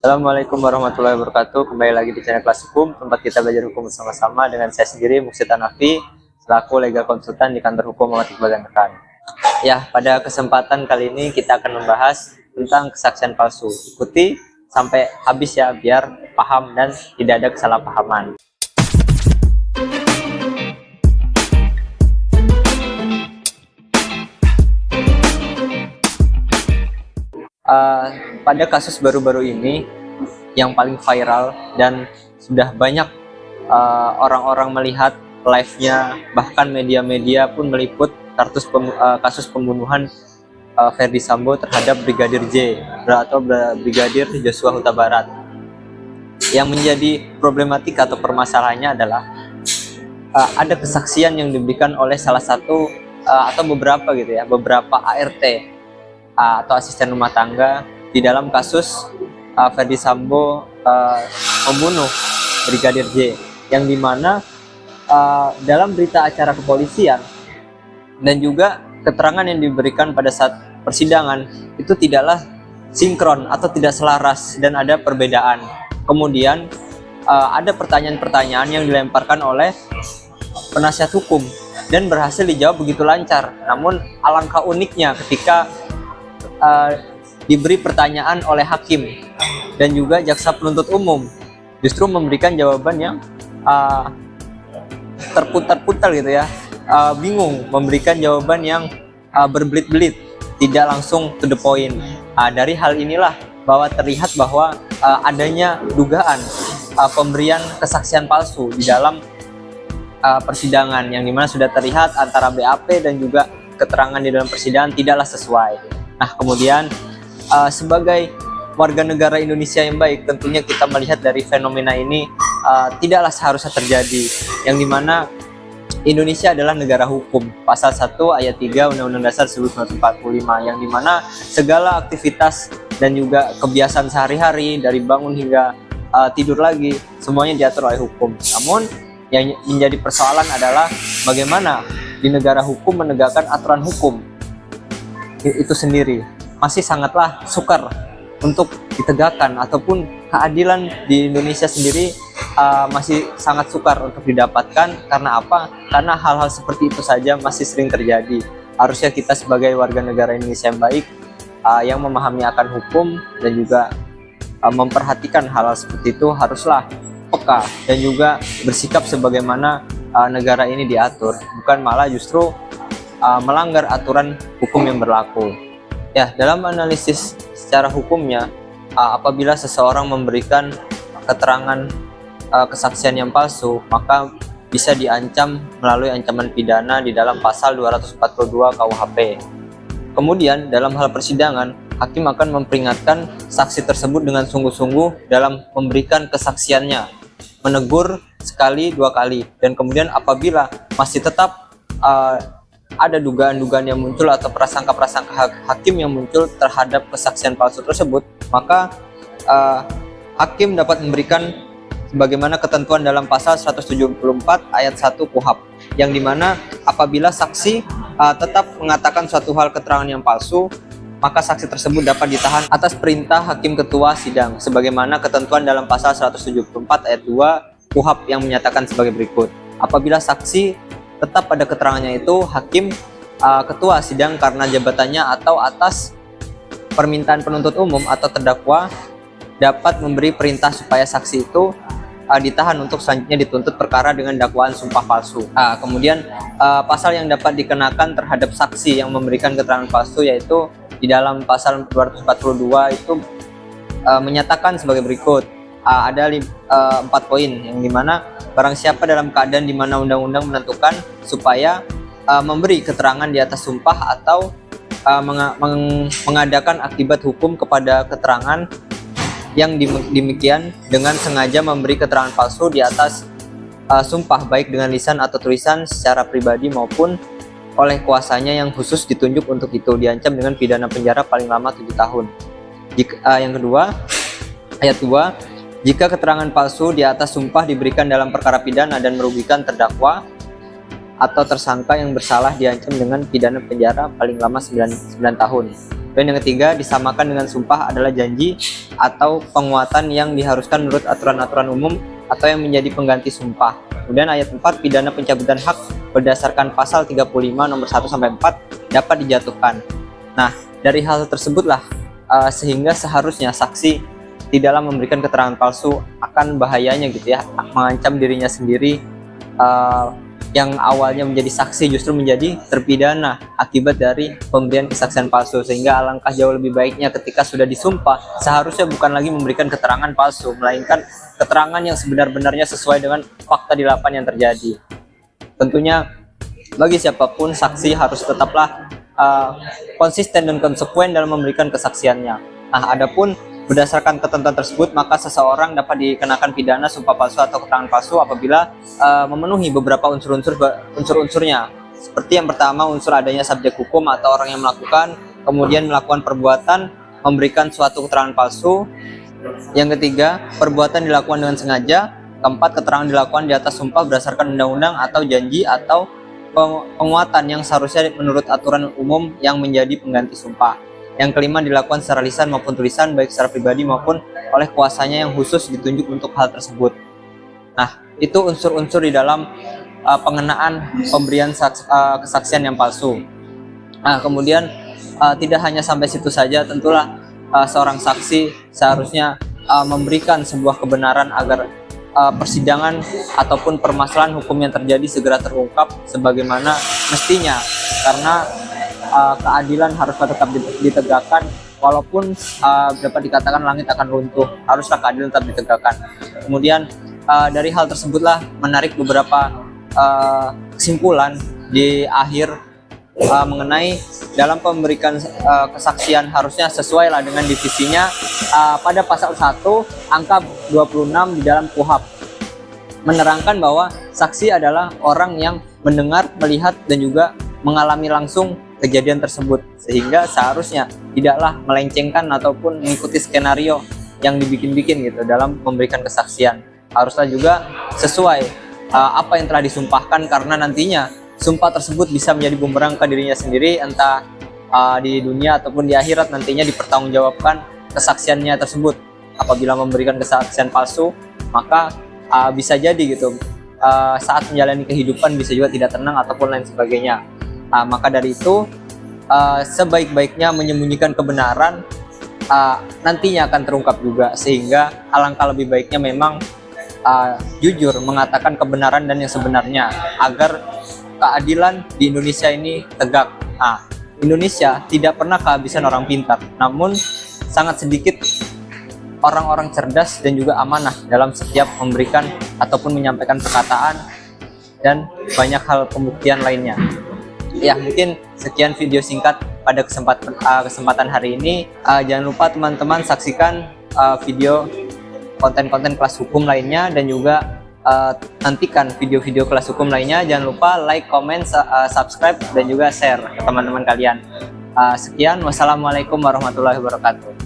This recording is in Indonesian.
Assalamualaikum warahmatullahi wabarakatuh. Kembali lagi di channel Kelas Hukum, tempat kita belajar hukum bersama-sama dengan saya sendiri, Muksid Hanafi, selaku legal konsultan di kantor hukum Muhammad Iqbal dan rekan. Ya, pada kesempatan kali ini kita akan membahas tentang kesaksian palsu. Ikuti sampai habis ya, biar paham dan tidak ada kesalahpahaman. Pada kasus baru-baru ini yang paling viral dan sudah banyak orang-orang melihat live-nya, bahkan media-media pun meliput kasus pembunuhan Ferdy Sambo terhadap Brigadir J atau Brigadir Joshua Huta Barat. Yang menjadi problematika atau permasalahannya adalah ada kesaksian yang diberikan oleh salah satu atau beberapa ART atau asisten rumah tangga di dalam kasus Ferdy Sambo membunuh Brigadir J, yang dimana dalam berita acara kepolisian dan juga keterangan yang diberikan pada saat persidangan itu tidaklah sinkron atau tidak selaras dan ada perbedaan. Kemudian ada pertanyaan-pertanyaan yang dilemparkan oleh penasihat hukum dan berhasil dijawab begitu lancar. Namun alangkah uniknya ketika diberi pertanyaan oleh hakim dan juga jaksa penuntut umum justru memberikan jawaban yang terputar-putar gitu ya, bingung, memberikan jawaban yang berbelit-belit, tidak langsung to the point. Dari hal inilah bahwa terlihat bahwa adanya dugaan pemberian kesaksian palsu di dalam persidangan, yang dimana sudah terlihat antara BAP dan juga keterangan di dalam persidangan tidaklah sesuai. Nah, kemudian sebagai warga negara Indonesia yang baik, tentunya kita melihat dari fenomena ini tidaklah seharusnya terjadi, yang dimana Indonesia adalah negara hukum, pasal 1 ayat 3 Undang-Undang Dasar 1945, yang dimana segala aktivitas dan juga kebiasaan sehari-hari dari bangun hingga tidur lagi semuanya diatur oleh hukum. Namun yang menjadi persoalan adalah bagaimana di negara hukum menegakkan aturan hukum itu sendiri masih sangatlah sukar untuk ditegakkan, ataupun keadilan di Indonesia sendiri masih sangat sukar untuk didapatkan. Karena apa? Karena hal-hal seperti itu saja masih sering terjadi. Harusnya kita sebagai warga negara Indonesia yang baik, yang memahami akan hukum dan juga memperhatikan hal-hal seperti itu, haruslah peka dan juga bersikap sebagaimana negara ini diatur, bukan malah justru melanggar aturan hukum yang berlaku. Ya, dalam analisis secara hukumnya, apabila seseorang memberikan keterangan kesaksian yang palsu, maka bisa diancam melalui ancaman pidana di dalam pasal 242 KUHP. Kemudian dalam hal persidangan, hakim akan memperingatkan saksi tersebut dengan sungguh-sungguh dalam memberikan kesaksiannya, menegur sekali, 2 kali, dan kemudian apabila masih tetap ada dugaan-dugaan yang muncul atau prasangka-prasangka hakim yang muncul terhadap kesaksian palsu tersebut, maka hakim dapat memberikan sebagaimana ketentuan dalam pasal 174 ayat 1 KUHP, yang dimana apabila saksi tetap mengatakan suatu hal keterangan yang palsu, maka saksi tersebut dapat ditahan atas perintah hakim ketua sidang, sebagaimana ketentuan dalam pasal 174 ayat 2 KUHP yang menyatakan sebagai berikut. Apabila saksi tetap pada keterangannya itu, hakim ketua sidang karena jabatannya atau atas permintaan penuntut umum atau terdakwa dapat memberi perintah supaya saksi itu ditahan untuk selanjutnya dituntut perkara dengan dakwaan sumpah palsu. Kemudian pasal yang dapat dikenakan terhadap saksi yang memberikan keterangan palsu yaitu di dalam pasal 242 itu menyatakan sebagai berikut. Ada 4 poin, yang dimana barang siapa dalam keadaan di mana undang-undang menentukan supaya memberi keterangan di atas sumpah atau mengadakan akibat hukum kepada keterangan yang demikian dengan sengaja memberi keterangan palsu di atas sumpah, baik dengan lisan atau tulisan secara pribadi maupun oleh kuasanya yang khusus ditunjuk untuk itu, diancam dengan pidana penjara paling lama 7 tahun. Yang kedua, ayat 2, jika keterangan palsu di atas sumpah diberikan dalam perkara pidana dan merugikan terdakwa atau tersangka yang bersalah, diancam dengan pidana penjara paling lama 9 tahun. Dan yang ketiga, disamakan dengan sumpah adalah janji atau penguatan yang diharuskan menurut aturan-aturan umum atau yang menjadi pengganti sumpah. Kemudian ayat 4, pidana pencabutan hak berdasarkan pasal 35 nomor 1 sampai 4 dapat dijatuhkan. Nah, dari hal tersebutlah sehingga seharusnya saksi tidaklah memberikan keterangan palsu akan bahayanya gitu ya, mengancam dirinya sendiri, yang awalnya menjadi saksi justru menjadi terpidana akibat dari pemberian kesaksian palsu. Sehingga alangkah jauh lebih baiknya ketika sudah disumpah seharusnya bukan lagi memberikan keterangan palsu, melainkan keterangan yang sebenar-benarnya sesuai dengan fakta di lapangan yang terjadi. Tentunya bagi siapapun saksi harus tetaplah konsisten dan konsekuen dalam memberikan kesaksiannya. Nah, adapun berdasarkan ketentuan tersebut, maka seseorang dapat dikenakan pidana sumpah palsu atau keterangan palsu apabila memenuhi beberapa unsur-unsurnya. Seperti yang pertama, unsur adanya subjek hukum atau orang yang melakukan, kemudian melakukan perbuatan memberikan suatu keterangan palsu. Yang ketiga, perbuatan dilakukan dengan sengaja. Keempat, keterangan dilakukan di atas sumpah berdasarkan undang-undang atau janji atau penguatan yang seharusnya menurut aturan umum yang menjadi pengganti sumpah. Yang kelima, dilakukan secara lisan maupun tulisan, baik secara pribadi maupun oleh kuasanya yang khusus ditunjuk untuk hal tersebut. Nah, itu unsur-unsur di dalam pengenaan pemberian kesaksian yang palsu. Nah, kemudian tidak hanya sampai situ saja, tentulah seorang saksi seharusnya memberikan sebuah kebenaran agar persidangan ataupun permasalahan hukum yang terjadi segera terungkap sebagaimana mestinya, karena keadilan haruslah tetap ditegakkan walaupun dapat dikatakan langit akan runtuh, haruslah keadilan tetap ditegakkan. Kemudian dari hal tersebutlah menarik beberapa kesimpulan di akhir mengenai dalam pemberikan kesaksian harusnya sesuai lah dengan divisinya pada pasal 1 angka 26 di dalam KUHP menerangkan bahwa saksi adalah orang yang mendengar, melihat dan juga mengalami langsung kejadian tersebut, sehingga seharusnya tidaklah melencengkan ataupun mengikuti skenario yang dibikin-bikin gitu dalam memberikan kesaksian. Haruslah juga sesuai apa yang telah disumpahkan, karena nantinya sumpah tersebut bisa menjadi bumerang ke dirinya sendiri, entah di dunia ataupun di akhirat nantinya dipertanggungjawabkan kesaksiannya tersebut. Apabila memberikan kesaksian palsu, maka bisa jadi gitu saat menjalani kehidupan bisa juga tidak tenang ataupun lain sebagainya. Maka dari itu sebaik-baiknya menyembunyikan kebenaran nantinya akan terungkap juga, sehingga alangkah lebih baiknya memang jujur mengatakan kebenaran dan yang sebenarnya agar keadilan di Indonesia ini tegak. Indonesia tidak pernah kehabisan orang pintar, namun sangat sedikit orang-orang cerdas dan juga amanah dalam setiap memberikan ataupun menyampaikan perkataan dan banyak hal pembuktian lainnya. Ya, mungkin sekian video singkat pada kesempatan hari ini. Jangan lupa teman-teman saksikan video konten-konten kelas hukum lainnya, dan juga nantikan video-video kelas hukum lainnya. Jangan lupa like, comment, subscribe dan juga share ke teman-teman kalian. Sekian, wassalamualaikum warahmatullahi wabarakatuh.